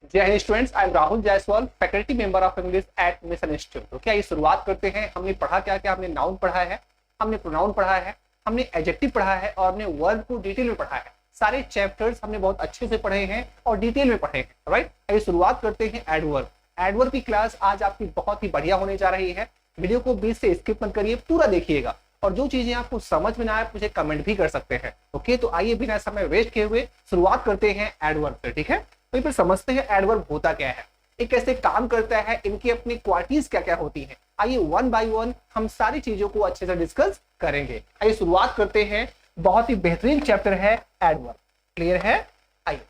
जय Hind students, I am Rahul Jaiswal, faculty member of English at mission institute. तो क्या ये शुरुआत करते हैं। हमने पढ़ा क्या क्या? हमने नाउन पढ़ा है, हमने प्रोनाउन पढ़ा है, हमने एडजेक्टिव पढ़ा है और हमने वर्ब को डिटेल में पढ़ा है। सारे चैप्टर्स हमने बहुत अच्छे से पढ़े हैं और डिटेल में पढ़े हैं। राइट, ये शुरुआत करते हैं एडवर्ब। एडवर्ब की क्लास आज आपकी बहुत ही बढ़िया होने जा रही है। वीडियो को बीच से स्किप मत करिए, पूरा देखिएगा और जो चीजें आपको समझ में ना आए मुझे कमेंट भी कर सकते हैं। ओके, तो आइए बिना समय वेस्ट किए हुए शुरुआत करते हैं एडवर्ब से। ठीक है, तो फिर समझते हैं एडवर्ब होता क्या है, ये कैसे काम करता है, इनकी अपनी क्वालिटीज क्या क्या होती हैं। आइए वन बाय वन हम सारी चीजों को अच्छे से डिस्कस करेंगे। आइए शुरुआत करते हैं, बहुत ही बेहतरीन चैप्टर है एडवर्ब। क्लियर है? आइए,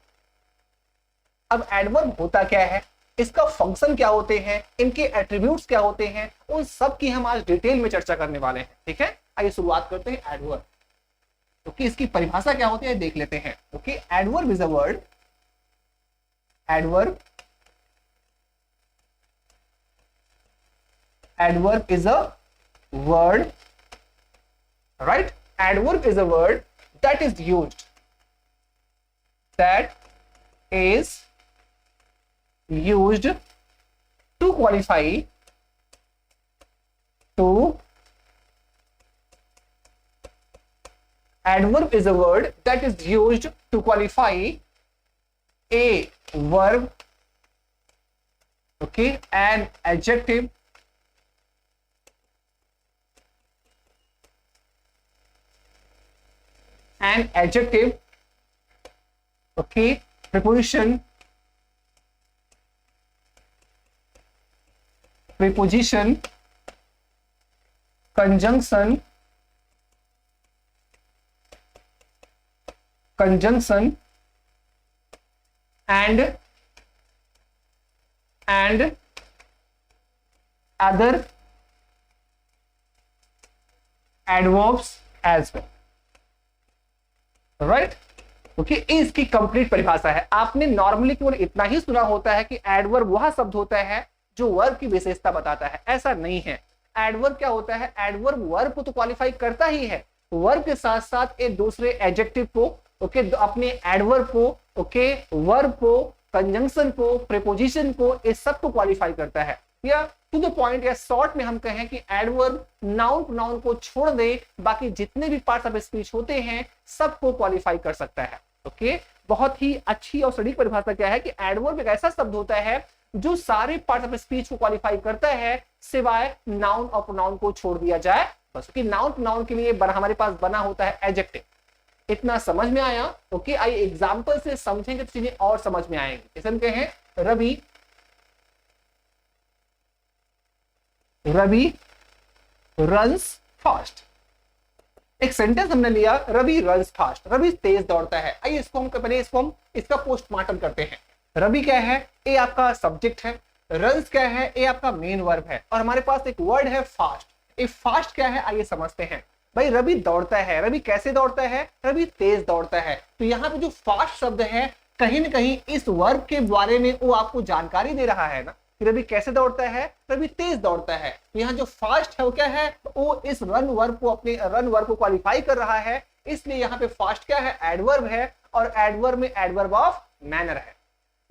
अब एडवर्ब होता क्या है, इसका फंक्शन क्या होते हैं, इनके एट्रीब्यूट्स क्या होते हैं, उन सब की हम आज डिटेल में चर्चा करने वाले हैं। ठीक है, आइए शुरुआत करते हैं एडवर्ब। ओके, इसकी परिभाषा क्या होती है देख लेते हैं। Okay, adverb is a word, adverb is a word, right? Adverb is a word that is used to qualify adverb is a word that is used to qualify a verb, okay, an adjective, okay, preposition, conjunction, and other adverbs as well. Right, okay, इसकी complete परिभाषा है। आपने normally केवल इतना ही सुना होता है कि एडवर्ब वह शब्द होता है जो वर्ब की विशेषता बताता है। ऐसा नहीं है। एडवर्ब क्या होता है, एडवर्ब वर्ब को तो क्वालिफाई करता ही है, वर्ब के साथ साथ एक दूसरे एडजेक्टिव को, ओके, अपने एडवर्ब को, ओके, वर्ब को, कंजंक्शन को, प्रीपोजिशन को, इस सब को क्वालिफाई करता है। या टू द पॉइंट या शॉर्ट में हम कहें कि एडवर्ब नाउन प्रोनाउन को छोड़ दे बाकी जितने भी पार्ट्स ऑफ स्पीच होते हैं सबको क्वालिफाई कर सकता है। ओके, बहुत ही अच्छी और सटीक परिभाषा क्या है कि एडवर्ब एक ऐसा शब्द होता है जो सारे पार्ट्स ऑफ स्पीच को क्वालिफाई करता है सिवाय नाउन और प्रोनाउन को छोड़ दिया जाए बस। क्योंकि नाउन प्रोनाउन के लिए हमारे पास बना होता है एडजेक्टिव। इतना समझ में आया? ओके, आइए एग्जाम्पल से समझेंगे तो चीजें और समझ में आएंगी। जैसे हम कहें रवि रन्स फास्ट। एक सेंटेंस हमने लिया, रवि रन्स फास्ट, रवि तेज दौड़ता है। आइए इसको हम इसका पोस्टमार्टम करते हैं। रवि क्या है, ए आपका सब्जेक्ट है, रन्स क्या है, ए आपका मेन वर्ब है और हमारे पास एक वर्ड है फास्ट। ए फास्ट क्या है, आइए समझते हैं। भाई रवि दौड़ता है, रवि कैसे दौड़ता है, रवि तेज दौड़ता है। तो यहाँ पे जो फास्ट शब्द है कहीं ना कहीं इस वर्ब के बारे में वो आपको जानकारी दे रहा है ना, रवि कैसे दौड़ता है, रवि तेज दौड़ता है। तो यहाँ जो फास्ट है वो क्या है, वो इस रन वर्ब को, अपने रन वर्ब को क्वालिफाई कर रहा है, इसलिए यहाँ पे फास्ट क्या है, एडवर्ब है और एडवर्ब में एडवर्ब ऑफ मैनर है।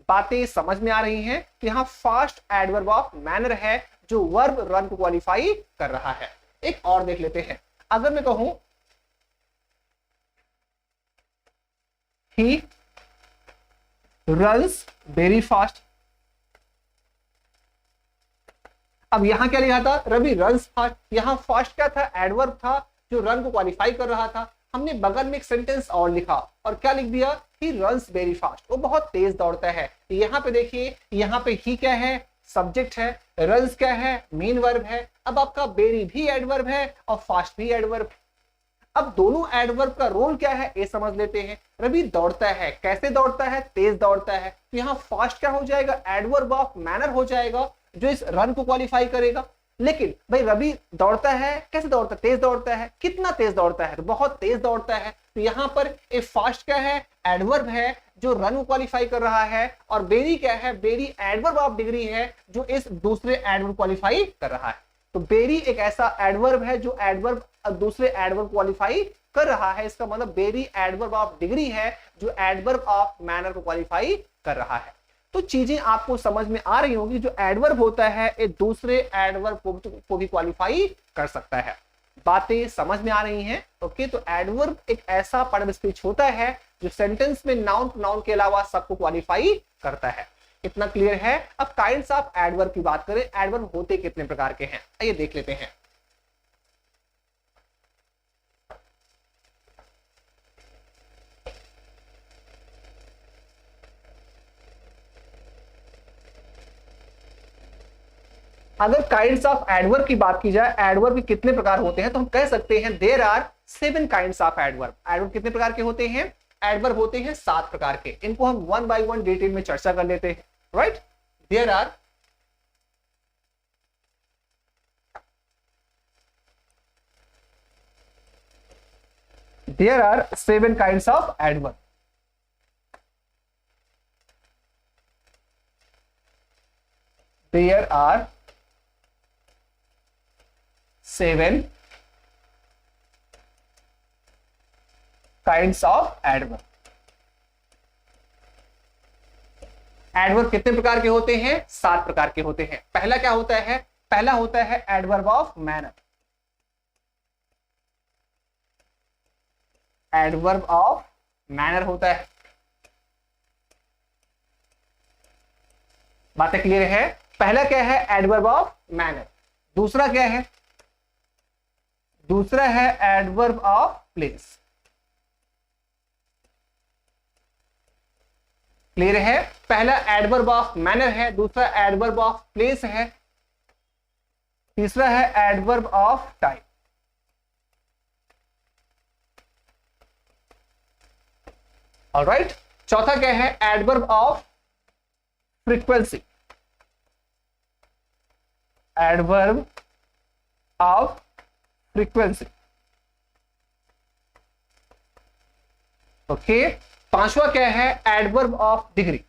बातें समझ में आ रही हैं? यहाँ फास्ट एडवर्ब ऑफ मैनर है जो वर्ब रन को क्वालिफाई कर रहा है। एक और देख लेते हैं। अगर मैं कहूं ही रन्स वेरी फास्ट, अब यहां क्या लिखा था, रवि रन्स फास्ट। यहां फास्ट क्या था, एडवर्ब था जो रन को क्वालिफाई कर रहा था। हमने बगल में एक सेंटेंस और लिखा और क्या लिख दिया, ही रन्स वेरी फास्ट, वो बहुत तेज दौड़ता है। यहां पे देखिए, यहां पे ही क्या है, सब्जेक्ट है, रन्स क्या है, मेन वर्ब है। अब आपका वेरी भी एडवर्ब है और फास्ट भी एडवर्ब। अब दोनों एडवर्ब का रोल क्या है ये समझ लेते हैं। रवि दौड़ता है, कैसे दौड़ता है, तेज दौड़ता है। तो यहाँ फास्ट क्या हो जाएगा, एडवर्ब ऑफ मैनर हो जाएगा जो इस रन को क्वालिफाई करेगा। लेकिन भाई रवि दौड़ता है, कैसे दौड़ता है, तेज दौड़ता है। कितना तेज दौड़ता है, तो बहुत तेज दौड़ता है। तो यहाँ पर ए फास्ट क्या है, एडवर्ब है जो रन को क्वालिफाई कर रहा है और वेरी क्या है, वेरी एडवर्ब ऑफ डिग्री है जो इस दूसरे एडवर्ब क्वालिफाई कर रहा है। तो वेरी एक ऐसा एडवर्ब है जो एडवर्ब दूसरे एडवर्ब क्वालिफाई कर रहा है। इसका मतलब वेरी एडवर्ब ऑफ डिग्री है जो एडवर्ब ऑफ मैनर को क्वालिफाई कर रहा है। तो चीजें आपको समझ में आ रही होंगी। जो एडवर्ब होता है ये दूसरे एडवर्ब को भी क्वालिफाई कर सकता है। बातें समझ में आ रही हैं? ओके, तो एडवर्ब एक ऐसा पार्ट ऑफ स्पीच होता है जो सेंटेंस में नाउन प्रोनाउन के अलावा सबको क्वालिफाई करता है। इतना क्लियर है? अब काइंड्स ऑफ एडवर्ब की बात करें, एडवर्ब होते कितने प्रकार के हैं, आइए देख लेते हैं। अगर काइंड्स ऑफ एडवर्ब की बात की जाए, एडवर्ब के कितने प्रकार होते हैं, तो हम कह सकते हैं there are 7 kinds of adverb. Adverb कितने प्रकार के होते हैं? एडवर्ब होते हैं 7 प्रकार के। इनको हम वन बाय वन डिटेल में चर्चा कर लेते हैं। Right, there are 7 kinds of adverb. There are 7 kinds of adverb. Adverb कितने प्रकार के होते हैं? 7 प्रकार के होते हैं। पहला क्या होता है? पहला होता है adverb of manner. Adverb of manner होता है। बातें क्लियर है? पहला क्या है? Adverb of manner. दूसरा क्या है? दूसरा है एडवर्ब ऑफ प्लेस। क्लियर है? पहला एडवर्ब ऑफ मैनर है, दूसरा एडवर्ब ऑफ प्लेस है, तीसरा है एडवर्ब ऑफ टाइम। ऑलराइट, चौथा क्या है? Adverb of frequency. Adverb of frequency. Okay, पांचवा क्या है? Adverb of degree.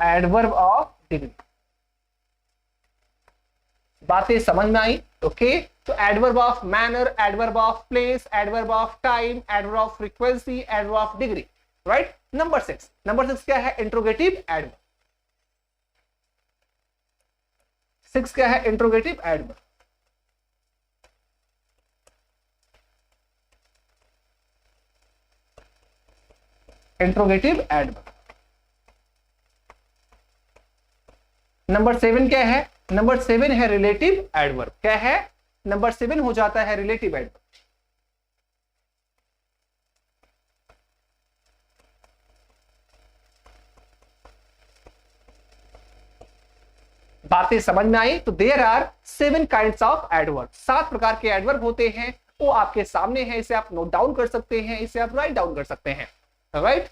Adverb of degree. बातें समझ में आई? ओके, तो adverb of manner, adverb of place, adverb of time, adverb of frequency, adverb of degree. Right, number 6 क्या है? Interrogative adverb. 6 क्या है? Interrogative adverb. Interrogative adverb. Number 7 क्या है? नंबर 7 है रिलेटिव एडवर्ब। क्या है? नंबर 7 हो जाता है रिलेटिव एडवर्ब। बातें समझ में आई? तो there are 7 kinds of adverb. 7 प्रकार के एडवर्ब होते हैं, वो आपके सामने है। इसे आप नोट डाउन कर सकते हैं, इसे आप राइट डाउन कर सकते हैं। राइट,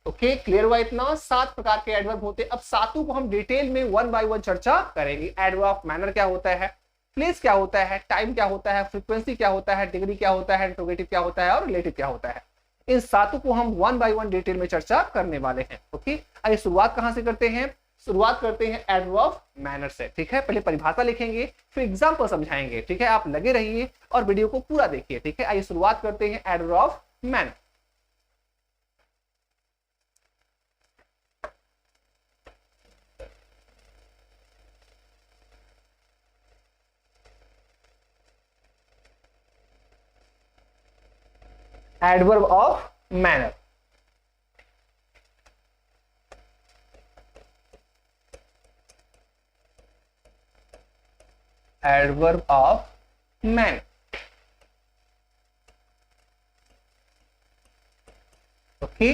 ओके, क्लियर हुआ इतना? 7 प्रकार के एडवर्ब होते हैं। अब सातों को हम डिटेल में वन बाय वन चर्चा करेंगे। एडवर्ब ऑफ मैनर क्या होता है, प्लेस क्या होता है, टाइम क्या होता है, फ्रीक्वेंसी क्या होता है, डिग्री क्या होता है, इंट्रोगेटिव क्या होता है और रिलेटिव क्या होता है। इन सातों को हम वन बाय वन डिटेल में चर्चा करने वाले हैं। ओके, आइए शुरुआत कहां से करते हैं? शुरुआत करते हैं एडवर्ब ऑफ मैनर से। ठीक है, पहले परिभाषा लिखेंगे, फिर एग्जाम्पल समझाएंगे। ठीक है, आप लगे रहिए और वीडियो को पूरा देखिए। ठीक है, आइए शुरुआत करते हैं adverb of manner. Adverb of manner. Adverb of manner. Okay,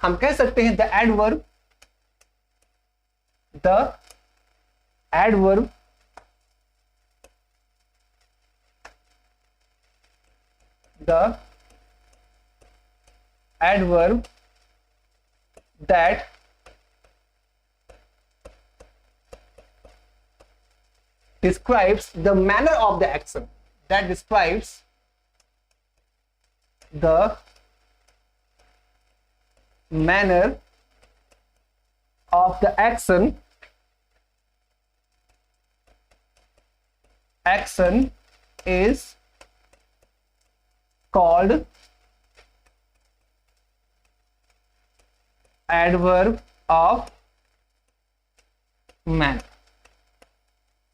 हम कह सकते हैं the adverb the adverb that describes the manner of the action, that describes the manner of the action is called adverb of manner.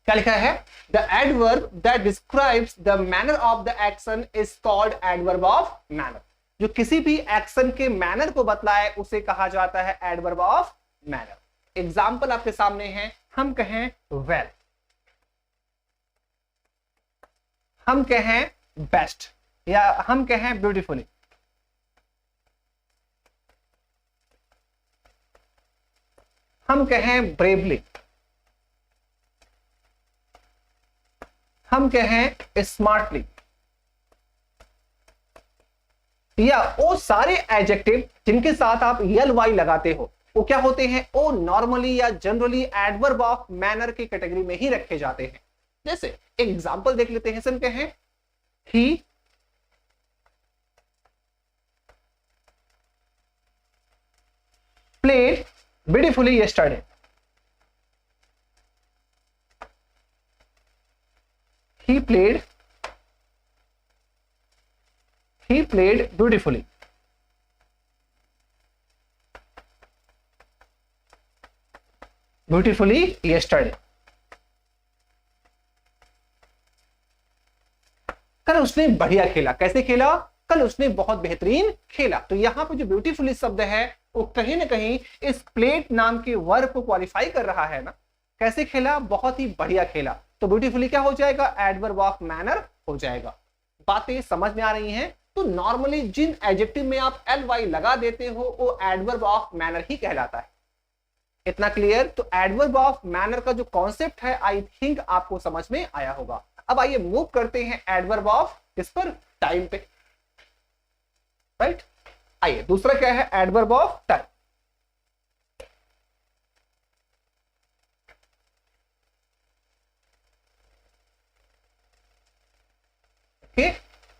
क्या लिखा है? The adverb that describes the manner of the action is called adverb of manner. जो किसी भी action के manner को बतलाए उसे कहा जाता है एडवर्ब ऑफ मैनर। एग्जाम्पल आपके सामने है, हम कहें वेल, हम कहें बेस्ट, या हम कहें ब्यूटीफुली, हम कहें ब्रेवली, हम कहें स्मार्टली, या वो सारे एडजेक्टिव जिनके साथ आप यल वाई लगाते हो वो क्या होते हैं? वो नॉर्मली या जनरली एडवर्ब ऑफ मैनर की कैटेगरी में ही रखे जाते हैं। जैसे एक एग्जांपल देख लेते हैं, हम कहें he played beautifully yesterday. He played beautifully. Beautifully yesterday. कल उसने बढ़िया खेला। कैसे खेला? कल उसने बहुत बेहतरीन खेला। तो यहां पे जो ब्यूटीफुली शब्द है वो कहीं ना कहीं इस प्लेड नाम के वर्ब को क्वालिफाई कर रहा है ना। कैसे खेला? बहुत ही बढ़िया खेला। तो ब्यूटीफुली क्या हो जाएगा? एडवर्ब ऑफ मैनर हो जाएगा। बातें समझ में आ रही हैं? तो नॉर्मली जिन एडजेक्टिव में आप एल वाई लगा देते हो वो एडवर्ब ऑफ मैनर ही कहलाता है। इतना क्लियर? तो एडवर्ब ऑफ मैनर का जो कॉन्सेप्ट है आई थिंक आपको समझ में आया होगा। अब आइए मूव करते हैं एडवर्ब ऑफ किस पर? टाइम पे। राइट? आइए दूसरा क्या है? Adverb of time.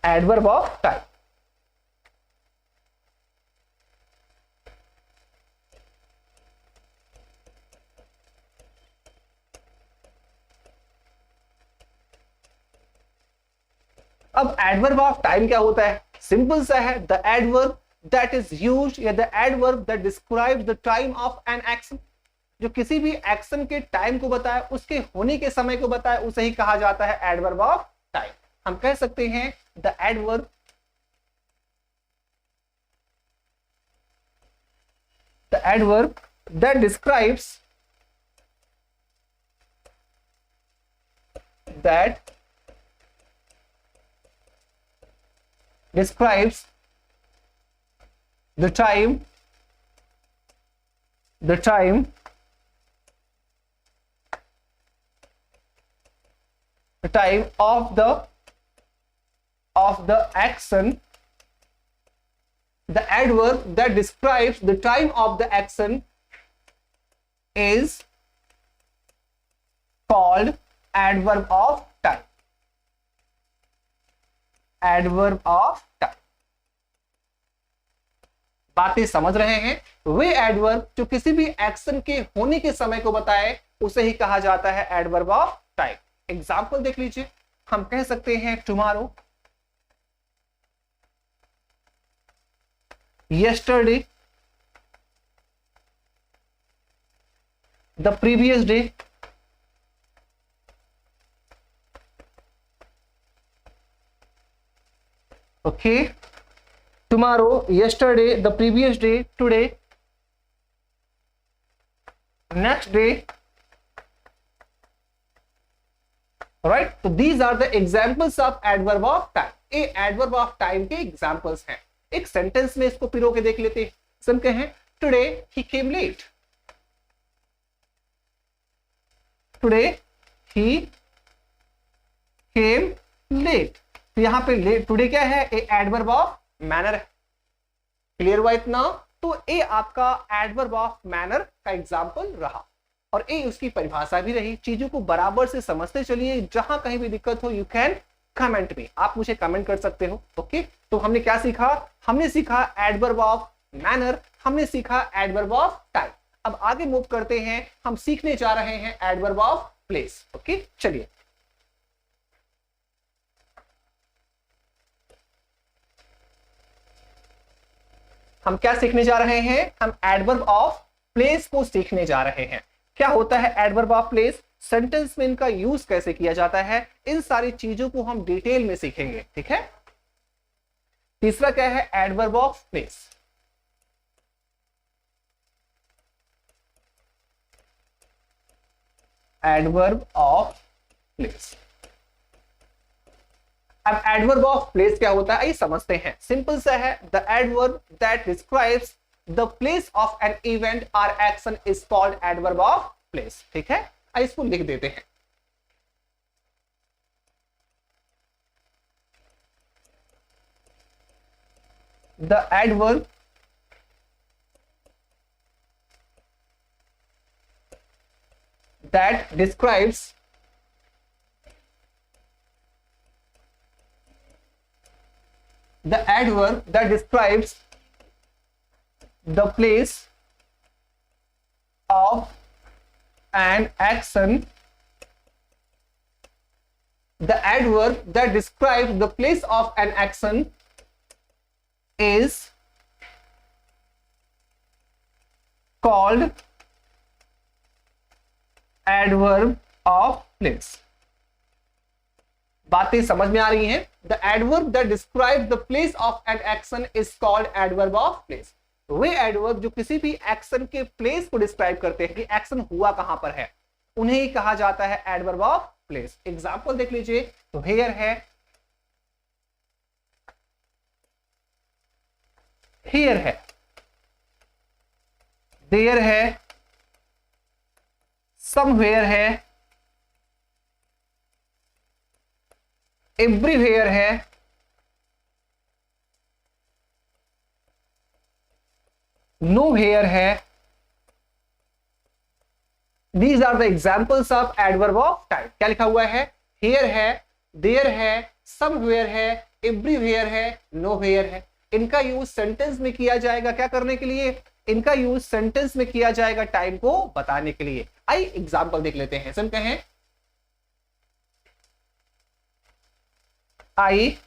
Adverb of time. अब एडवर्ब ऑफ टाइम क्या होता है? सिंपल सा है, the adverb that is used या the adverb that describes the time of an action. जो किसी भी एक्शन के टाइम को बताए, उसके होने के समय को बताए, उसे ही कहा जाता है एडवर्ब ऑफ टाइम। हम कह सकते हैं the adverb that describes the time of the action. The adverb that describes the time of the action is called adverb of time. Adverb of time. बातें समझ रहे हैं? वे एडवर्ब जो किसी भी एक्शन के होने के समय को बताए उसे ही कहा जाता है एडवर्ब ऑफ टाइम। एग्जाम्पल देख लीजिए, हम कह सकते हैं tomorrow, yesterday, the previous day, okay, tomorrow, yesterday, the previous day, today, next day, right? So these are the examples of adverb of time. ये adverb of time के examples हैं। एक सेंटेंस में इसको पिरो के देख लेते हैं। हम कहें today he came late. Today he came late. तो यहां पे लेट टुडे क्या है? ए एडवर्ब ऑफ मैनर है। क्लियर हुआ इतना? तो ए आपका एडवर्ब ऑफ मैनर का एग्जाम्पल रहा और ए उसकी परिभाषा भी रही। चीजों को बराबर से समझते चलिए। जहां कहीं भी दिक्कत हो यू कैन कमेंट में, आप मुझे कमेंट कर सकते हो। ओके, तो हमने क्या सीखा? हमने सीखा एडवर्ब ऑफ मैनर, हमने सीखा एडवर्ब ऑफ टाइम। अब आगे मूव करते हैं, हम सीखने जा रहे हैं एडवर्ब ऑफ प्लेस। ओके, चलिए। हम क्या सीखने जा रहे हैं? हम एडवर्ब ऑफ प्लेस को सीखने जा रहे हैं। क्या होता है एडवर्ब ऑफ प्लेस, सेंटेंस में इनका यूज कैसे किया जाता है, इन सारी चीजों को हम डिटेल में सीखेंगे। ठीक है। तीसरा क्या है? Adverb of place. Adverb of place. अब एडवर्ब ऑफ प्लेस क्या होता है आइए समझते हैं। सिंपल सा है, the adverb that describes the place of an event और action is called adverb of place. ठीक है, आइए इसको लिख देते हैं। The adverb that describes the place of an action. The adverb that describes the place of an action is called adverb of place. बातें समझ में आ रही हैं? The adverb that describe the place of an action is called adverb of place. Way adverb जो किसी भी action के प्लेस को डिस्क्राइब करते हैं कि एक्शन हुआ कहां पर है, उन्हें ही कहा जाता है एडवर्ब ऑफ प्लेस। एग्जाम्पल देख लीजिए, तो हेयर है, हियर है, देयर है, समवेयर है, एवरीवेयर है, नोवेयर है। These are the examples of adverb of type. क्या लिखा हुआ है? हियर है, देयर है, समवेयर है, एवरीवेयर है, नोवेयर है। इनका यूज सेंटेंस में किया जाएगा क्या करने के लिए? इनका यूज सेंटेंस में किया जाएगा टाइम को बताने के लिए। आइए एग्जाम्पल देख लेते हैं। सिंपल कहें, आई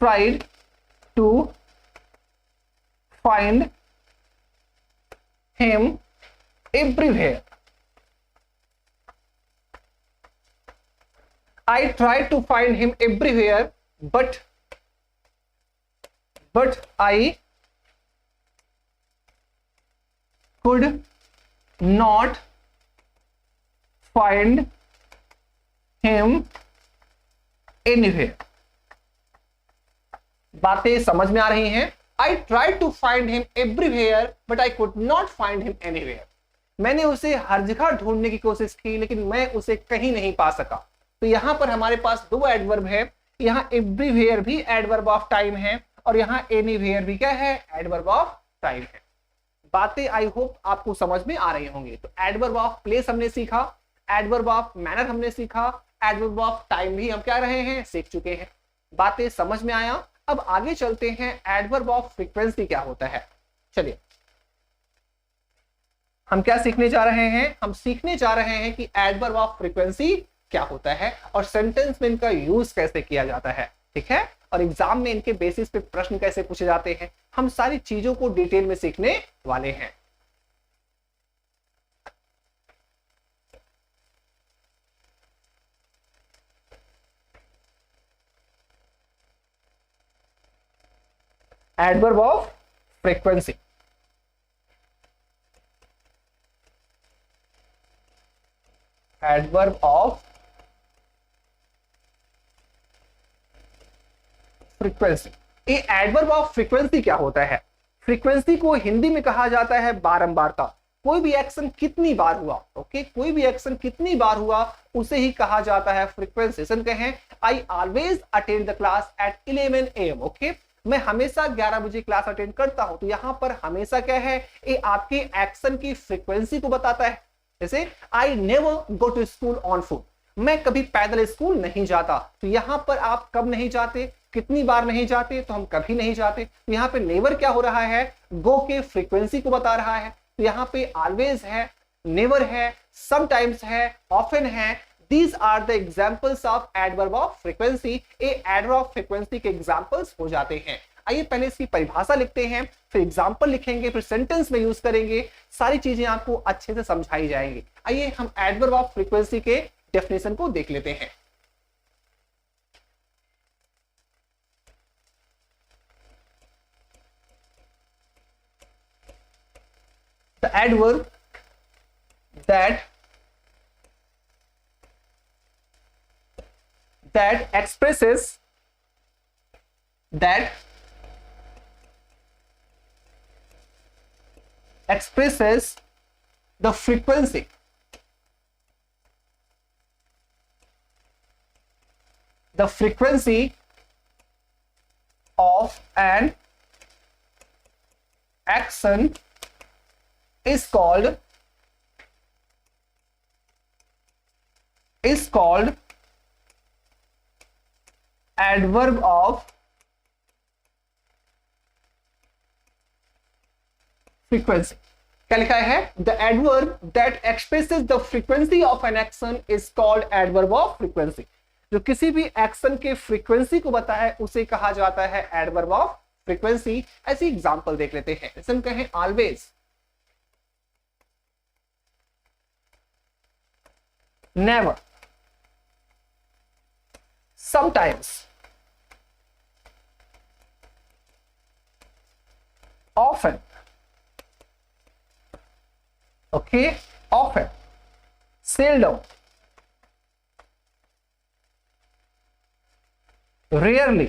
tried to find him everywhere. I tried to find him everywhere, but I could not find him anywhere. बातें समझ में आ रही हैं? I tried to find him everywhere, but I could not find him anywhere. मैंने उसे हर जगह ढूंढने की कोशिश की, लेकिन मैं उसे कहीं नहीं पा सका। तो यहां पर हमारे पास दो एडवर्ब है। यहां एवरीवेयर भी एडवर्ब ऑफ टाइम है और यहां एनीवेयर भी क्या है? एडवर्ब ऑफ टाइम है। बातें आई होप आपको समझ में आ रही होंगी। तो एडवर्ब ऑफ प्लेस हमने सीखा, एडवर्ब ऑफ मैनर हमने सीखा, एडवर्ब ऑफ टाइम भी हम क्या रहे हैं? सीख चुके हैं। बातें समझ में आया। अब आगे चलते हैं, एडवर्ब ऑफ फ्रीक्वेंसी क्या होता है। चलिए हम क्या सीखने जा रहे हैं? हम सीखने जा रहे हैं कि एडवर्ब ऑफ फ्रीक्वेंसी क्या होता है और सेंटेंस में इनका यूज कैसे किया जाता है। ठीक है, और एग्जाम में इनके बेसिस पे प्रश्न कैसे पूछे जाते हैं, हम सारी चीजों को डिटेल में सीखने वाले हैं। Adverb of frequency. Adverb of frequency. ये एडवर्ब ऑफ फ्रीक्वेंसी क्या होता है? फ्रीक्वेंसी को हिंदी में कहा जाता है बारंबारता। कोई भी एक्शन कितनी बार हुआ, ओके, कोई भी एक्शन कितनी बार हुआ उसे ही कहा जाता है फ्रीक्वेंसी। कहें, I always attend the class at 11 AM। Okay, मैं हमेशा 11 बजे क्लास अटेंड करता हूं। तो यहां पर हमेशा क्या है? ये आपके एक्शन की फ्रीक्वेंसी को बताता है। जैसे I never go to school on foot, मैं कभी पैदल स्कूल नहीं जाता। तो यहां पर आप कब नहीं जाते, कितनी बार नहीं जाते? तो हम कभी नहीं जाते। तो यहाँ पे नेवर क्या हो रहा है? गो के फ्रीक्वेंसी को बता रहा है। तो यहाँ पे ऑलवेज है, नेवर है, समटाइम्स है, ऑफन है, These are the examples of adverb of frequency. ये adverb of frequency के examples हो जाते हैं। आइए पहले इसकी परिभाषा लिखते हैं, फिर एग्जाम्पल लिखेंगे, फिर सेंटेंस में यूज करेंगे, सारी चीजें आपको अच्छे से समझाई जाएंगी। आइए हम एडवर्ब ऑफ फ्रीक्वेंसी के डेफिनेशन को देख लेते हैं। The adverb that expresses the frequency of an action is called adverb of frequency। क्या लिखा है? The adverb that expresses the frequency of an action is called adverb of frequency। जो किसी भी एक्शन के फ्रीक्वेंसी को बताता है उसे कहा जाता है एडवर्ब ऑफ फ्रीक्वेंसी। ऐसी एग्जांपल देख लेते हैं। जैसे हम कहें always, never, sometimes, often, okay, often, seldom, rarely,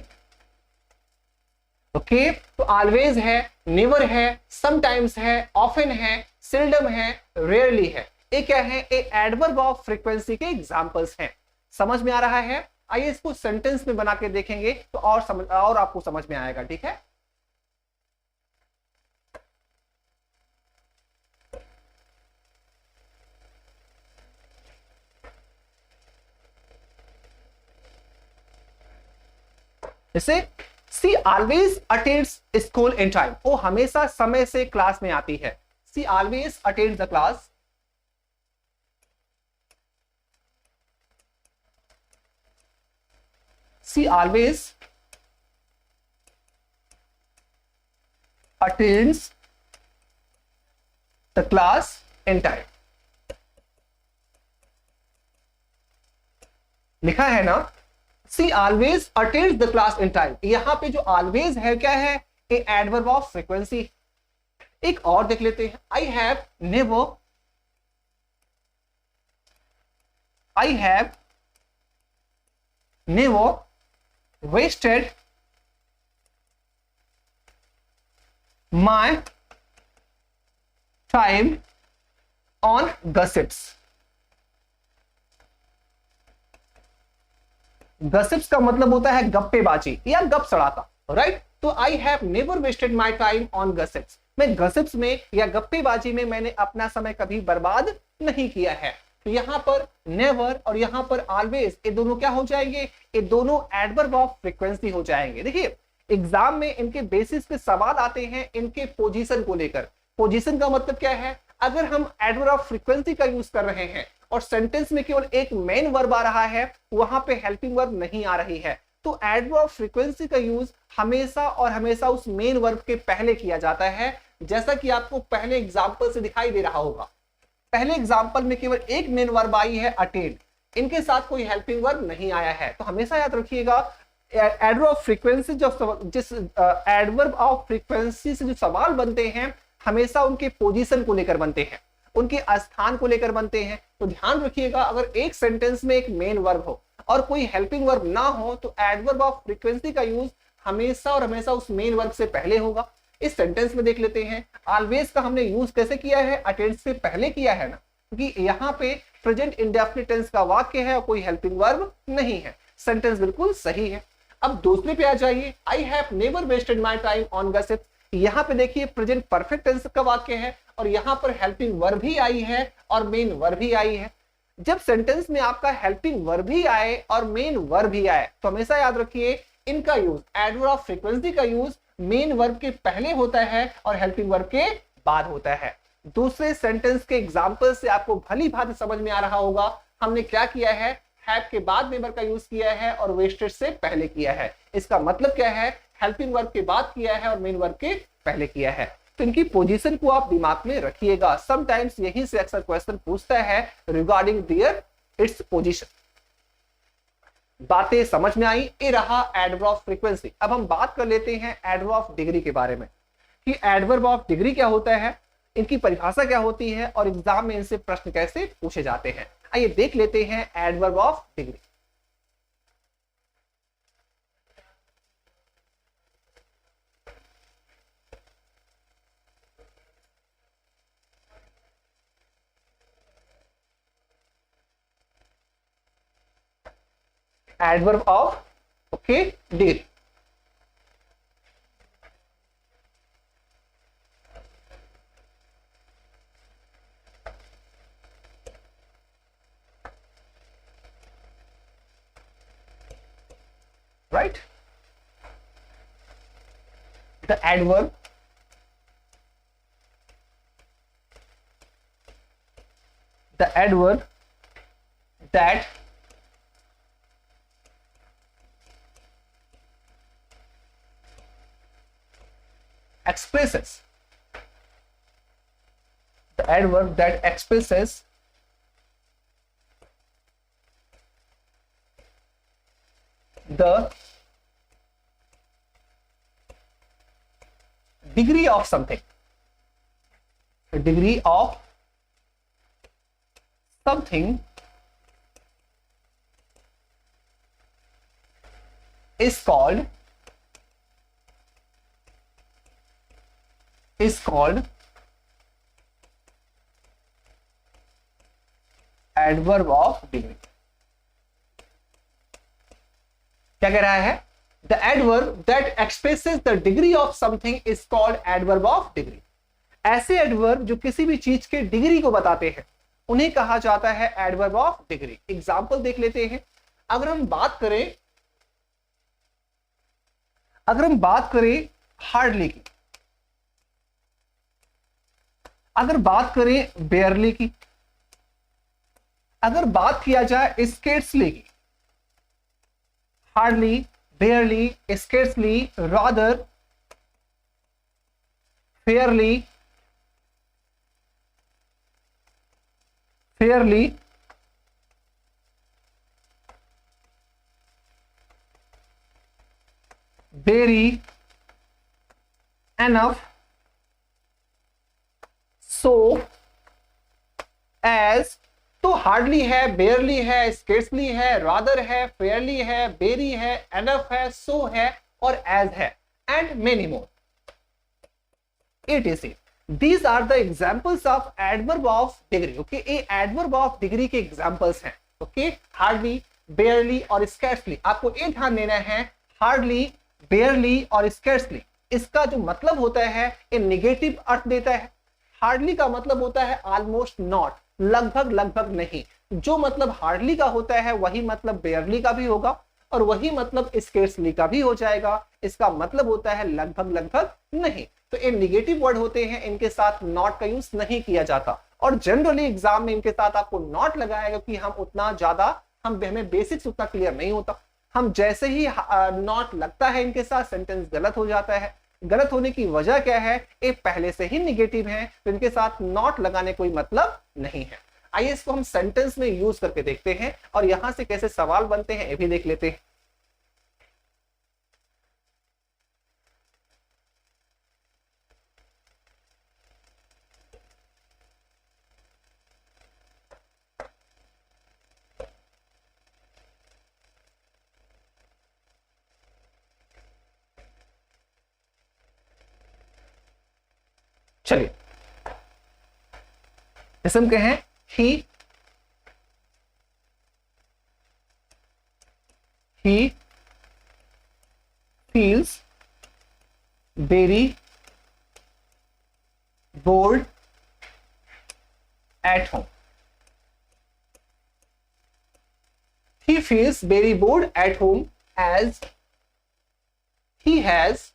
okay. तो ऑलवेज है, नेवर है, समटाइम्स है, ऑफन है, सेल्डम है, रेयरली है। ये क्या है? ये एडवर्ब ऑफ फ्रीक्वेंसी के एग्जांपल्स हैं। समझ में आ रहा है? आइए इसको सेंटेंस में बना के देखेंगे तो और आपको समझ में आएगा। ठीक है, जैसे she always attends school in time, वो हमेशा समय से क्लास में आती है। She always attends the class, she always attends the class in time. लिखा है ना, she always attends the class in time. यहां पे जो ऑलवेज है क्या है? A adverb of frequency. एक और देख लेते हैं। I have never wasted my time on gossips. Gossips का मतलब होता है गप्पेबाजी या गप सड़ाता, राइट। तो I have never wasted my time on gossips. मैं गसिप्स में या गप्पेबाजी में मैंने अपना समय कभी बर्बाद नहीं किया है। तो यहां पर नेवर और यहां पर ऑलवेज, ये दोनों क्या हो जाएंगे? ये दोनों एडवर्ब ऑफ फ्रीक्वेंसी हो जाएंगे। देखिए एग्जाम में इनके बेसिस पे सवाल आते हैं इनके पोजीशन को लेकर। पोजीशन का मतलब क्या है? अगर हम एडवर्ब ऑफ फ्रीक्वेंसी का यूज कर रहे हैं और सेंटेंस में केवल एक मेन वर्ब आ रहा है, वहां पे हेल्पिंग वर्ब नहीं आ रही है, तो एडवर्ब ऑफ फ्रीक्वेंसी का यूज हमेशा और हमेशा उस मेन वर्ब के पहले किया जाता है। जैसा कि आपको पहले एग्जांपल से दिखाई दे रहा होगा, पहले एग्जांपल में केवल एक मेन वर्ब आई है अटेंड, इनके साथ कोई हेल्पिंग वर्ब नहीं आया है। तो हमेशा याद रखिएगा एडवर्ब ऑफ फ्रीक्वेंसी, जिस एडवर्ब ऑफ फ्रीक्वेंसी से जो सवाल बनते हैं हमेशा उनके पोजीशन को लेकर बनते हैं, उनके स्थान को लेकर बनते हैं। तो ध्यान रखिएगा, अगर एक सेंटेंस में एक मेन वर्ब हो और कोई हेल्पिंग वर्ब ना हो तो एडवर्ब ऑफ फ्रीक्वेंसी का यूज हमेशा और हमेशा उस मेन वर्ब से पहले होगा। इस सेंटेंस में देख लेते हैं, ऑलवेज का हमने यूज कैसे किया है? अटेंड से पहले किया है ना, क्योंकि यहाँ पे प्रेजेंट इंडेफिनिट टेंस का वाक्य है और कोई हेल्पिंग वर्ब नहीं है। सेंटेंस बिल्कुल सही है। अब दूसरे पे आ जाइए, I have never wasted my time on gossips. यहाँ पे देखिए प्रेजेंट परफेक्ट टेंस का वाक्य है और यहाँ पर हेल्पिंग वर्ब भी आई है और मेन वर्ब भी आई है। जब सेंटेंस में आपका हेल्पिंग वर्ब भी आए और मेन वर्ब भी आए तो हमेशा याद रखिए इनका यूज, एडवर्ब ऑफ फ्रीक्वेंसी का यूज मेन वर्ब के पहले होता है और हेल्पिंग वर्ब के बाद होता है। दूसरे सेंटेंस के एग्जांपल से आपको भली भांति समझ में आ रहा होगा। हमने क्या किया है, हैव के बाद मेंबर का यूज किया है और वेस्टेड से पहले किया है। इसका मतलब क्या है, हेल्पिंग वर्ब के बाद किया है और मेन वर्ब के पहले किया है। तो इनकी पोजीशन को आप दिमाग में रखिएगा, समटाइम्स यही से अक्सर क्वेश्चन पूछता है रिगार्डिंग देयर इट्स पोजीशन। बातें समझ में आई? ये रहा एडवर्ब ऑफ फ्रीक्वेंसी। अब हम बात कर लेते हैं एडवर्ब ऑफ डिग्री के बारे में कि एडवर्ब ऑफ डिग्री क्या होता है, इनकी परिभाषा क्या होती है और एग्जाम में इनसे प्रश्न कैसे पूछे जाते हैं। आइए देख लेते हैं adverb of degree. Adverb of degree. Right, the adverb that expresses the degree of something, the degree of something is called adverb of degree। क्या कह रहा है, the adverb that expresses the degree of something is called adverb of degree. ऐसे adverb जो किसी भी चीज के डिग्री को बताते हैं उन्हें कहा जाता है एडवर्ब ऑफ डिग्री। एग्जाम्पल देख लेते हैं। अगर हम बात करें हार्डली की, अगर बात करें बेयरली की, अगर बात किया जाए स्केर्सली की, hardly, बेयरली, scarcely, rather, Fairlie, very, enough, so, as। तो हार्डली है, बेयरली है, स्केर्सली है, रादर है, फेयरली है, बेरी है, एनफ है, सो है और एज है, and many more. etc। These are the examples of adverb of degree। Okay, ये एडवर्ब ऑफ डिग्री के एग्जांपल्स हैं। ओके, हार्डली, बेयरली और स्कैर्सली। आपको ये ध्यान देना है, हार्डली, बेयरली और स्कैर्सली, इसका जो मतलब होता है ये निगेटिव अर्थ देता है। हार्डली का मतलब होता है ऑलमोस्ट नॉट, लगभग नहीं। जो मतलब हार्डली का होता है वही मतलब बेयरली का भी होगा और वही मतलब स्केर्सली का भी हो जाएगा। इसका मतलब होता है लगभग नहीं। तो ये निगेटिव वर्ड होते हैं, इनके साथ नॉट का यूज नहीं किया जाता और जनरली एग्जाम में इनके साथ आपको नॉट लगाएगा कि हम उतना ज्यादा हमें बेसिक्स उतना क्लियर नहीं होता। हम जैसे ही नॉट लगता है इनके साथ सेंटेंस गलत हो जाता है। गलत होने की वजह क्या है, ये पहले से ही निगेटिव है तो इनके साथ नॉट लगाने कोई मतलब नहीं है। आइए इसको हम सेंटेंस में यूज करके देखते हैं और यहां से कैसे सवाल बनते हैं ये भी देख लेते हैं। चलिए इसम के हैं he feels very bored at home। He feels very bored at home as he has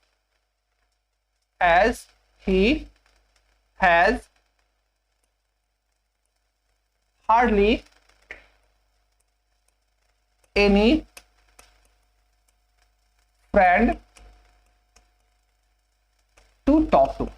hardly any friend to talk to.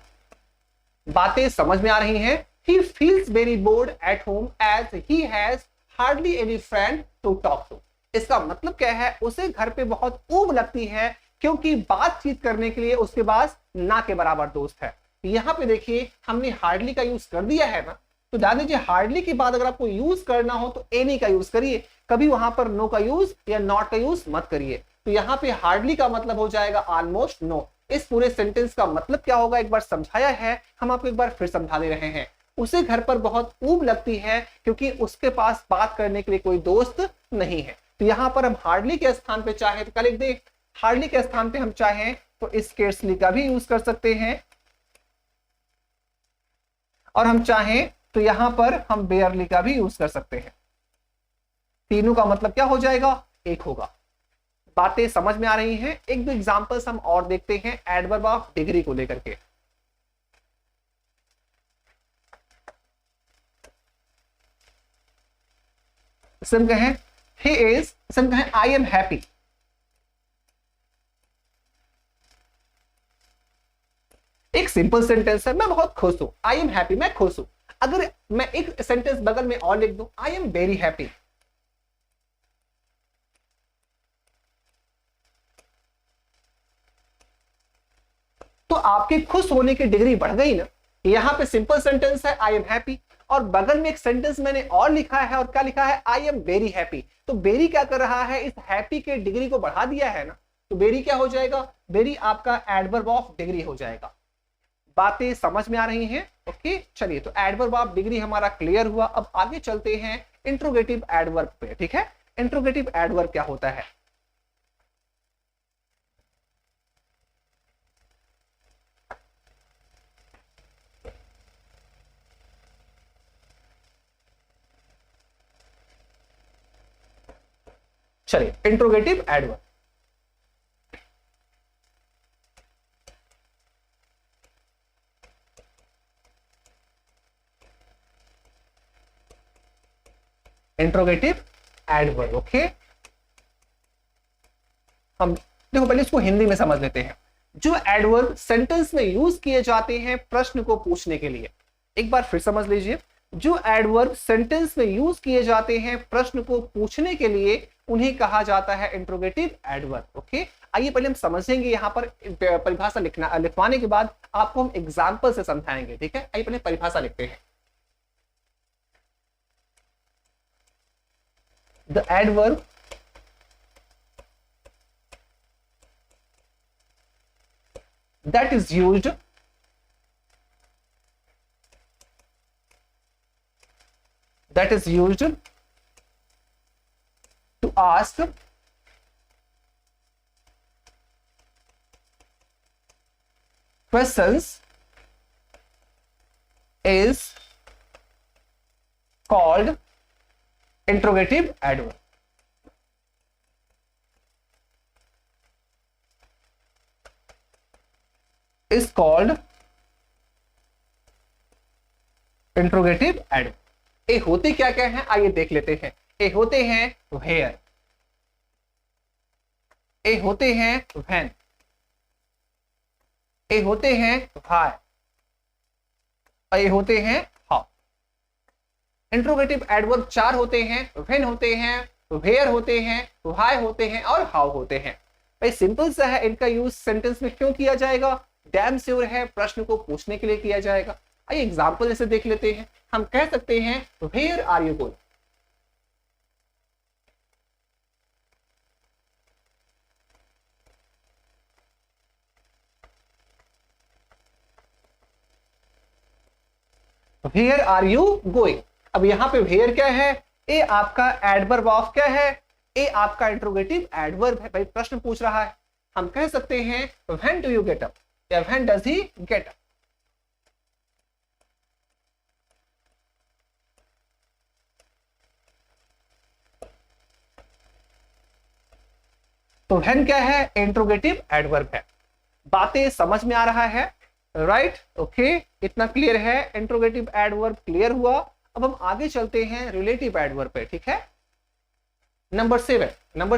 बातें समझ में आ रही हैं। He feels very bored at home as he has hardly any friend to talk to। इसका मतलब क्या है, उसे घर पे बहुत ऊब लगती है क्योंकि बातचीत करने के लिए उसके पास ना के बराबर दोस्त है। यहाँ पे देखिए हमने हार्डली का यूज कर दिया है ना, तो ध्यान दीजिए हार्डली के बाद अगर आपको यूज करना हो तो एनी का यूज करिए, कभी वहां पर नो का यूज या नॉट का यूज मत करिए। तो यहाँ पे हार्डली का मतलब हो जाएगा ऑलमोस्ट नो। इस पूरे सेंटेंस का मतलब क्या होगा एक बार समझाया है, हम आपको एक बार फिर समझा दे रहे हैं। उसे घर पर बहुत ऊब लगती है क्योंकि उसके पास बात करने के लिए कोई दोस्त नहीं है। तो यहाँ पर हम हार्डली के स्थान पे चाहे तो क्या लिख दे, हार्डली के स्थान पे हम चाहें तो स्केर्सली का भी यूज कर सकते हैं, और हम चाहें तो यहां पर हम बेयरली का भी यूज कर सकते हैं। तीनों का मतलब क्या हो जाएगा, एक होगा। बातें समझ में आ रही हैं। एक दो एग्जांपल्स हम और देखते हैं एडवर्ब ऑफ डिग्री को लेकर के। सिम कहें ही इज, सिम कहें आई एम हैप्पी। एक सिंपल सेंटेंस है, मैं बहुत खुश हूं, आई एम हैप्पी, मैं खुश हूं। अगर मैं एक सेंटेंस बगल में और लिख दूं, आई एम वेरी हैप्पी, तो आपके खुश होने की डिग्री बढ़ गई ना। यहां पे सिंपल सेंटेंस है आई एम हैप्पी, और बगल में एक सेंटेंस मैंने और लिखा है, और क्या लिखा है, आई एम वेरी हैप्पी। तो वेरी क्या कर रहा है, इस हैप्पी के डिग्री को बढ़ा दिया है ना, तो वेरी क्या हो जाएगा, वेरी आपका एडवर्ब ऑफ डिग्री हो जाएगा। बातें समझ में आ रही हैं। ओके चलिए, तो एडवर्ब ऑफ डिग्री हमारा क्लियर हुआ। अब आगे चलते हैं इंट्रोगेटिव एडवर्ब पे। ठीक है, इंट्रोगेटिव एडवर्ब क्या होता है। चलिए, interrogative adverb. Interrogative adverb. Okay, हम देखो पहले इसको हिंदी में समझ लेते हैं। जो एडवर्ब सेंटेंस में यूज किए जाते हैं प्रश्न को पूछने के लिए, एक बार फिर समझ लीजिए। जो एडवर्ब सेंटेंस में यूज किए जाते हैं प्रश्न को पूछने के लिए, उन्हें कहा जाता है इंट्रोगेटिव एडवर्ब। ओके, आइए पहले हम समझेंगे। यहां पर परिभाषा लिखवाने के बाद आपको हम एग्जाम्पल से समझाएंगे। ठीक है, आइए पहले परिभाषा लिखते हैं। The adverb that is used to ask questions is called interrogative adverb. Is called interrogative adverb. ए होते क्या क्या हैं, आइए देख लेते हैं। ए होते हैं वेयर, ए होते हैं व्हेन, ए होते हैं व्हाई, ए होते हैं हाउ। इंट्रोगेटिव एडवर्ब चार होते हैं, व्हेन होते हैं, वेयर होते हैं, व्हाई होते हैं और हाउ होते हैं। भाई सिंपल सा है, इनका यूज सेंटेंस में क्यों किया जाएगा, डैम श्योर है प्रश्न को पूछने के लिए किया जाएगा। आइए एग्जांपल जैसे देख लेते हैं। हम कह सकते हैं where are you going, where are you going. अब यहां पे वेयर क्या है, ए आपका एडवर्ब ऑफ क्या है, ए आपका इंट्रोगेटिव एडवर्ब है। भाई प्रश्न पूछ रहा है, हम कह सकते हैं when do you get up या when does he get up. तो व्हेन क्या है, इंट्रोगेटिव एडवर्ब है। बातें समझ में आ रहा है, राइट। ओके, इतना क्लियर है, इंट्रोगेटिव एडवर्ब क्लियर हुआ। अब हम आगे चलते हैं रिलेटिव एडवर्ब पे। ठीक है, नंबर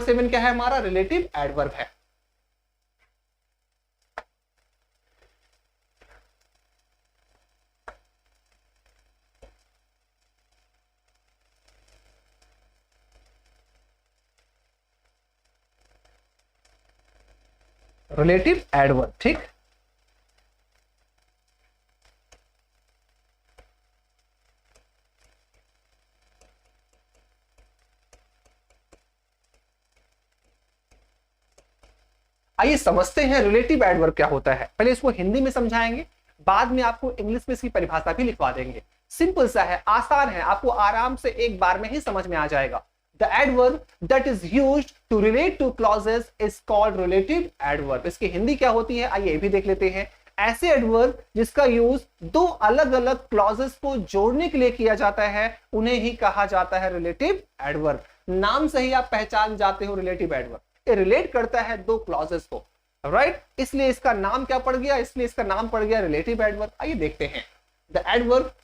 7 क्या है हमारा? रिलेटिव एडवर्ब है। रिलेटिव एडवर्ब, ठीक। आइए समझते हैं रिलेटिव एडवर्ब क्या होता है। पहले इसको हिंदी में समझाएंगे, बाद में आपको इंग्लिश में इसकी परिभाषा भी लिखवा देंगे। सिंपल सा है, आसान है, आपको आराम से एक बार में ही समझ में आ जाएगा। The adverb that is used to relate to clauses is called relative adverb. इसकी हिंदी क्या होती है आइए ये भी देख लेते हैं। ऐसे एडवर्ब जिसका यूज दो अलग अलग क्लॉजेस को जोड़ने के लिए किया जाता है उन्हें ही कहा जाता है रिलेटिव एडवर्ब। नाम से ही आप पहचान जाते हो रिलेटिव एडवर्ब, ये रिलेट करता है दो क्लॉजेस को, राइट? इसलिए इसका नाम क्या पड़ गया? इसलिए इसका नाम पड़ गया रिलेटिव एडवर्ब। आइए देखते हैं। The adverb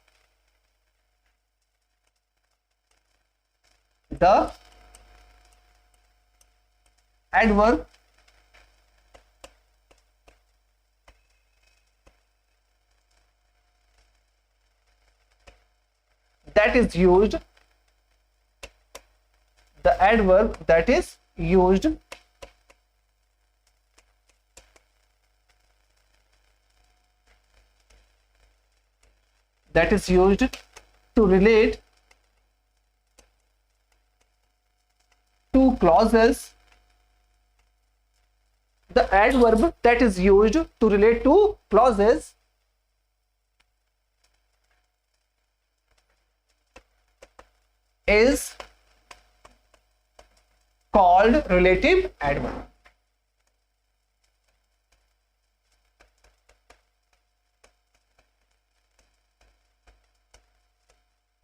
that is used, the adverb that is used to relate two clauses, the adverb that is used to relate two clauses is called relative adverb।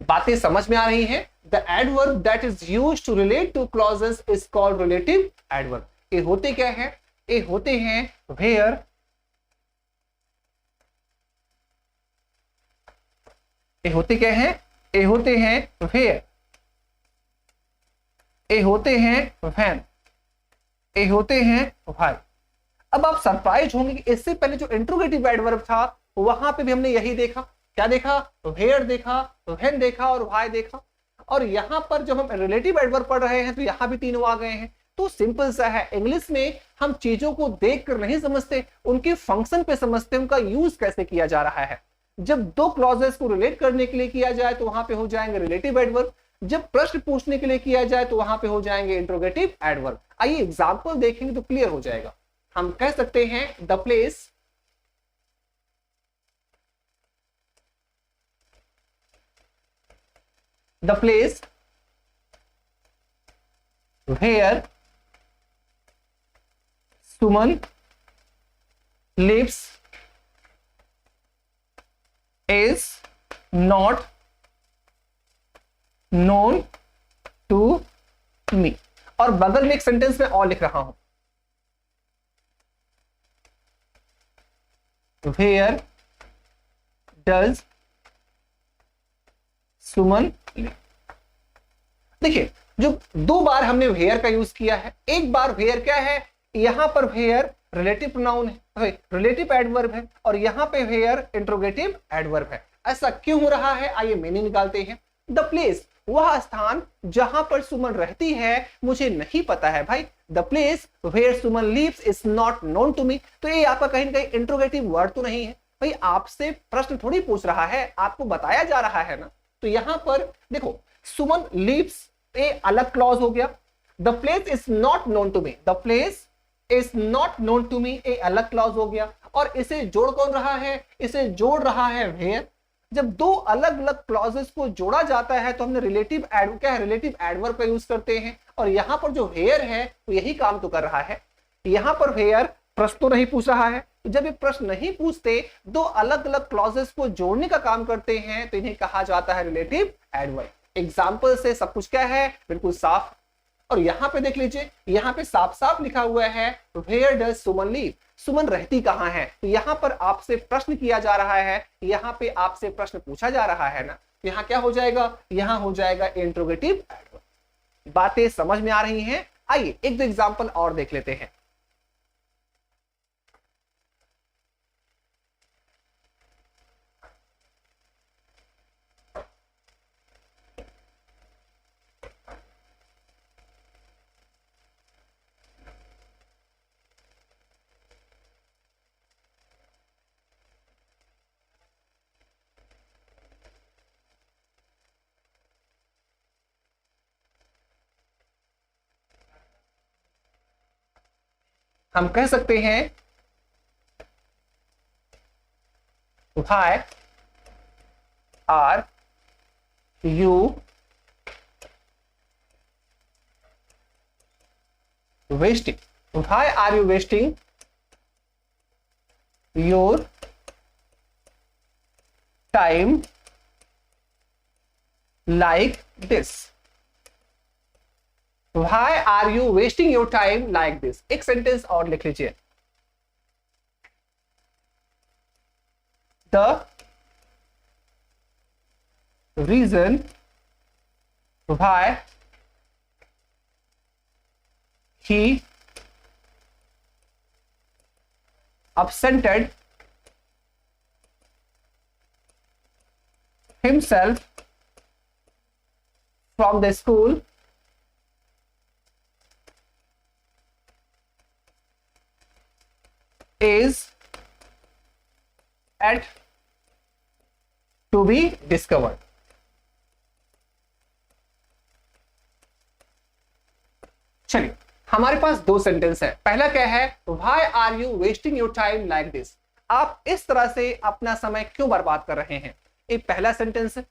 बातें समझ में आ रही हैं? The adverb that is used to relate to clauses is called relative adverb. ये होते क्या है? ये होते हैं वेयर ये होते क्या है? ये होते हैं वेयर, ये होते हैं व्हेन, ये होते हैं व्हाई। अब आप सरप्राइज होंगे कि इससे पहले जो इंट्रोगेटिव एडवर्ब था वहां पे भी हमने यही देखा। क्या देखा? वेयर देखा, व्हेन देखा और व्हाई देखा। और यहां पर जब हम रिलेटिव एडवर्ब पढ़ रहे हैं तो यहां भी तीनों आ गए हैं। तो सिंपल सा है, इंग्लिश में हम चीजों को देखकर नहीं समझते, उनके फंक्शन पे समझते, उनका यूज कैसे किया जा रहा है। जब दो क्लॉजेस को रिलेट करने के लिए किया जाए तो वहां पे हो जाएंगे रिलेटिव एडवर्ब, जब प्रश्न पूछने के लिए किया जाए तो वहां पे हो जाएंगे इंट्रोगेटिव एडवर्ब। आइए एग्जांपल देखेंगे तो क्लियर हो जाएगा। हम कह सकते हैं the place where Suman lives is not known to me। और बगल में एक सेंटेंस में और लिख रहा हूं, where does सुमन लिव। देखिए जो दो बार हमने वेयर का यूज किया है, एक बार वेयर क्या है? यहां पर वेयर रिलेटिव प्रोनाउन है, रिलेटिव एडवर्ब है, और यहां पे वेयर इंट्रोगेटिव एडवर्ब है। ऐसा क्यों हो रहा है आइए मीनिंग निकालते हैं। द प्लेस वह स्थान जहां पर सुमन रहती है मुझे नहीं पता है भाई। The place where Suman lives is not known to me. तो ये आपका कहीं ना कहीं इंट्रोगेटिव वर्ड तो नहीं है भाई, आपसे प्रश्न थोड़ी पूछ रहा है, आपको बताया जा रहा है ना। तो यहां पर देखो सुमन लिव्स ए अलग क्लॉज हो गया, the place is not known to me, the place is not known to me a अलग क्लॉज हो गया, और इसे जोड़ कौन रहा है? इसे जोड़ रहा है वेयर। जब दो अलग अलग क्लॉजेस को जोड़ा जाता है तो हमने रिलेटिव एडवर्ब क्या है? रिलेटिव एडवर्ब का यूज करते हैं, और यहां पर जो वेयर है वो यही काम तो कर रहा है। यहां पर वेयर प्रश्न तो नहीं पूछ रहा है, तो जब ये प्रश्न नहीं पूछते, दो अलग अलग क्लॉजेस को जोड़ने का काम करते हैं, तो इन्हें कहा जाता है रिलेटिव एडवर्ब। एग्जाम्पल से सब कुछ क्या है? बिल्कुल साफ। और यहां पे देख लीजिए, यहां पे साफ साफ लिखा हुआ है वेयर डज सुमन लिव, सुमन रहती कहां है। तो यहां पर आपसे प्रश्न किया जा रहा है, यहां पे आपसे प्रश्न पूछा जा रहा है ना, यहां क्या हो जाएगा? यहां हो जाएगा इंट्रोगेटिव एडवर्ब। बातें समझ में आ रही हैं? आइए एक दो एग्जांपल और देख लेते हैं। हम कह सकते हैं why are you wasting? Why are you wasting your time like this? Why are you wasting your time like this? एक सेंटेंस और लिख लीजिए। The reason why he absented himself from the school is at to be discovered. चलिए हमारे पास दो sentence है। पहला क्या है? Why are you wasting your time like this? आप इस तरह से अपना समय क्यों बर्बाद कर रहे हैं? एक पहला सेंटेंस है।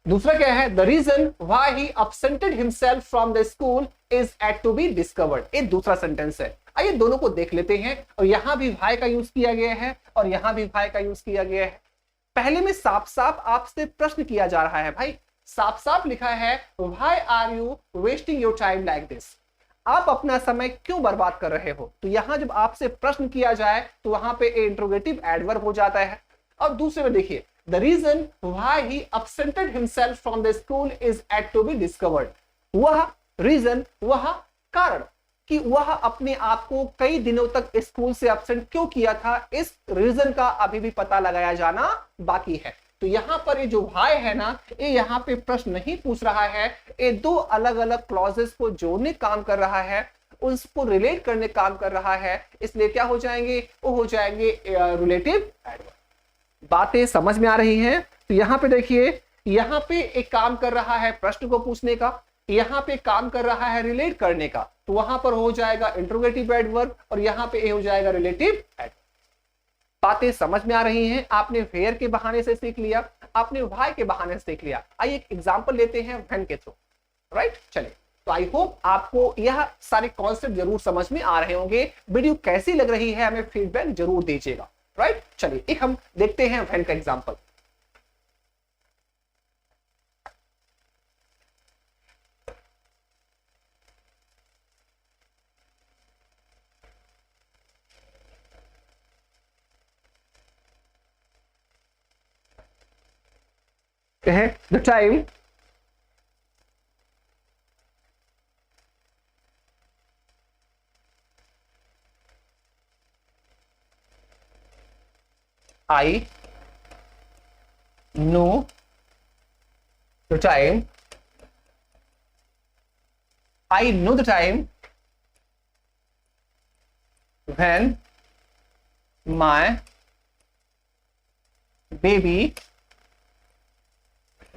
दूसरा क्या है? The reason why he absented himself from the school is at to be discovered. एक दूसरा सेंटेंस है। आइए दोनों को देख लेते हैं। और यहां भी why का यूज किया गया है और यहां भी why का यूज किया गया है। पहले में साफ साफ आपसे प्रश्न किया जा रहा है। भाई साफ साफ लिखा है why are you wasting your time like this? आप अपना समय क्यों बर्बाद कर रहे हो? तो यहां जब आपसे प्रश्न किया जाए तो वहां पे इंट्रोगेटिव एडवर्ब हो जाता है। और दूसरे में देखिए the reason why he absented himself from the school is at to be discovered. वह रीजन, वह कारण कि वह अपने आप को कई दिनों तक स्कूल से एब्सेंट क्यों किया था, इस रीजन का अभी भी पता लगाया जाना बाकी है। तो यहां पर ये जो वाई है ना, ये यहां पे प्रश्न नहीं पूछ रहा है, ये दो अलग अलग क्लॉजेस को जोड़ने काम कर रहा है, उसको रिलेट करने काम कर रहा है। इसलिए क्या हो जाएंगे? वो हो जाएंगे रिलेटिव एडवर्ब। बातें समझ में आ रही हैं? तो यहां पे देखिए, यहां पे एक काम कर रहा है प्रश्न को पूछने का, यहां पे काम कर रहा है रिलेट करने का। तो वहां पर हो जाएगा इंट्रोगेटिव एडवर्ब और यहां पे हो जाएगा रिलेटिव एडवर्ब। बातें समझ में आ रही हैं? आपने वेयर के बहाने से सीख लिया, आपने व्हाई के बहाने से सीख लिया। आइए एक एग्जांपल लेते हैं व्हेन के थ्रू। राइट, चलिए। तो आई होप आपको यह सारे कॉन्सेप्ट जरूर समझ में आ रहे होंगे। वीडियो कैसी लग रही है हमें फीडबैक जरूर दीजिएगा। राइट, चलिए एक हम देखते हैं व्हेन का example. The time I know the time. I know the time when my baby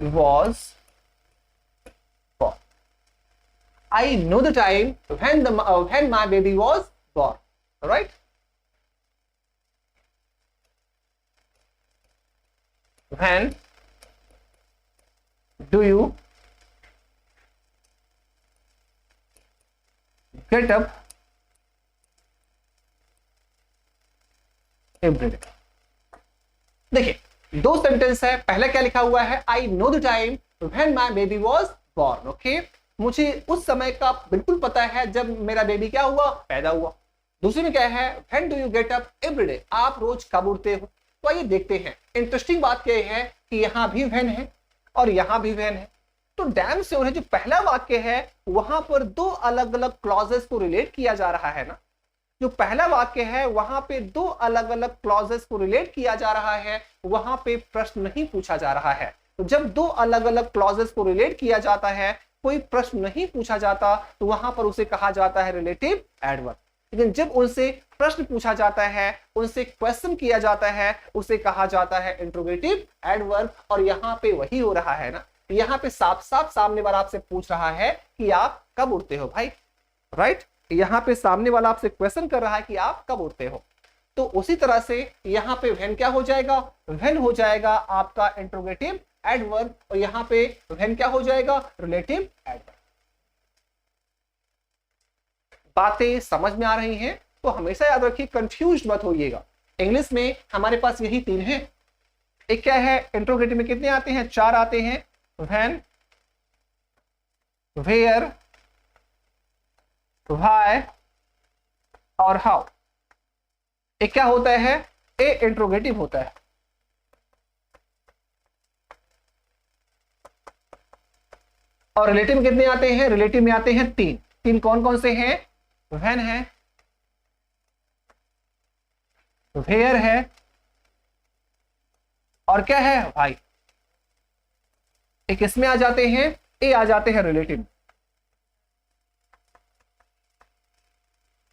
was born. I know the time when my baby was born. All right. When do you get up every day? देखिए दो sentence है। पहला क्या लिखा हुआ है? I know the time when my baby was born. Okay, मुझे उस समय का बिल्कुल पता है जब मेरा बेबी क्या हुआ? पैदा हुआ। दूसरे में क्या है? When do you get up every day? आप रोज कब उठते हो? तो आइए देखते हैं। इंटरेस्टिंग बात क्या है कि यहां भी व्हेन है और यहां भी व्हेन है। तो डैम श्योर है जो पहला वाक्य है वहां पर दो अलग अलग क्लॉजेस को रिलेट किया जा रहा है ना, जो पहला वाक्य है वहां पे दो अलग अलग क्लॉजेस को रिलेट किया जा रहा है, वहां पे प्रश्न नहीं पूछा जा रहा है। तो जब दो अलग अलग क्लॉजेस को रिलेट किया जाता है, कोई प्रश्न नहीं पूछा जाता, तो वहां पर उसे कहा जाता है रिलेटिव एडवर्ब। लेकिन जब उनसे प्रश्न पूछा जाता है, उनसे क्वेश्चन किया जाता है, उसे कहा जाता है इंट्रोगेटिव एडवर्ब। और यहां पे वही हो रहा है ना, यहां पे साफ साफ सामने वाला आपसे पूछ रहा है कि आप कब उठते हो भाई, राइट। यहां पे सामने वाला आपसे क्वेश्चन कर रहा है कि आप कब उठते हो। तो उसी तरह से यहां पे व्हेन क्या हो जाएगा, व्हेन हो जाएगा आपका इंट्रोगेटिव एडवर्ब, और यहां पे व्हेन क्या हो जाएगा, रिलेटिव एडवर्ब। बातें समझ में आ रही हैं? तो हमेशा याद रखिए, कंफ्यूज मत होइएगा। इंग्लिश में हमारे पास यही तीन है। एक क्या है, इंट्रोगेटिव में कितने आते हैं, चार आते हैं, व्हेन, वेयर, व्हाई और हाउ। एक क्या होता है, ए इंट्रोगेटिव होता है। और रिलेटिव में कितने आते हैं, रिलेटिव में आते हैं तीन। तीन कौन कौन से हैं, व्हेन है, वेयर है और क्या है, भाई। एक इसमें आ जाते हैं, ए आ जाते हैं रिलेटिव।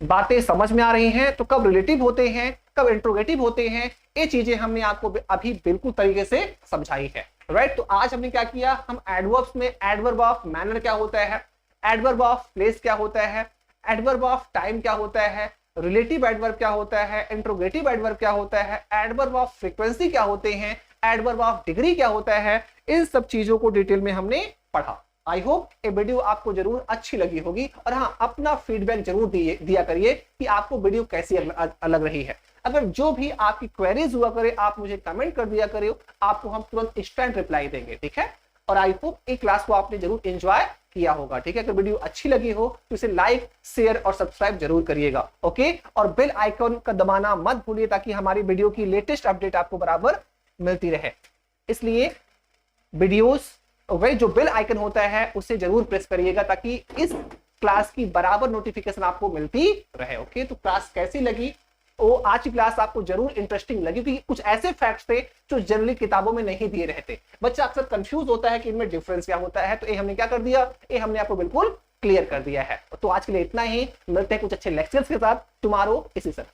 बातें समझ में आ रही हैं? तो कब रिलेटिव होते हैं, कब इंट्रोगेटिव होते हैं, ये चीजें हमने आपको अभी बिल्कुल तरीके से समझाई है, राइट। तो आज हमने क्या किया, हम एडवर्ब्स में एडवर्ब ऑफ मैनर क्या होता है, एडवर्ब ऑफ प्लेस क्या होता है, एडवर्ब ऑफ टाइम क्या होता है, रिलेटिव एडवर्ब क्या होता है, इंट्रोगेटिव एडवर्ब क्या होता है, एडवर्ब ऑफ फ्रीक्वेंसी क्या होते हैं, एडवर्ब ऑफ डिग्री क्या होता है, इन सब चीजों को डिटेल में हमने पढ़ा। आई होप ये वीडियो आपको जरूर अच्छी लगी होगी। और हाँ, अपना फीडबैक जरूर दिया करिए कि आपको वीडियो कैसी अलग रही है। अगर जो भी आपकी क्वेरीज हुआ करे, आप मुझे कमेंट कर दिया करिए, आपको हम तुरंत इंस्टेंट रिप्लाई देंगे, ठीक है। और आई होप इस क्लास को आपने जरूर एंजॉय किया होगा, ठीक है। अगर वीडियो अच्छी लगी हो तो इसे लाइक, शेयर और सब्सक्राइब जरूर करिएगा, ओके। और बेल आइकन का दबाना मत भूलिए, ताकि हमारी वीडियो की लेटेस्ट अपडेट आपको बराबर मिलती रहे। इसलिए वीडियोस वही जो बेल आइकन होता है उसे जरूर प्रेस करिएगा, ताकि इस क्लास की बराबर नोटिफिकेशन आपको मिलती रहे, ओके। तो क्लास कैसी लगी, वो आज की क्लास आपको जरूर इंटरेस्टिंग लगी, क्योंकि कुछ ऐसे फैक्ट्स थे जो जनरली किताबों में नहीं दिए रहते। बच्चा अक्सर कंफ्यूज होता है कि इनमें डिफरेंस क्या होता है, तो ये हमने क्या कर दिया, ये हमने आपको बिल्कुल क्लियर कर दिया है। तो आज के लिए इतना ही, मिलते हैं कुछ अच्छे लेक्चर्स के साथ टुमारो इसी समय।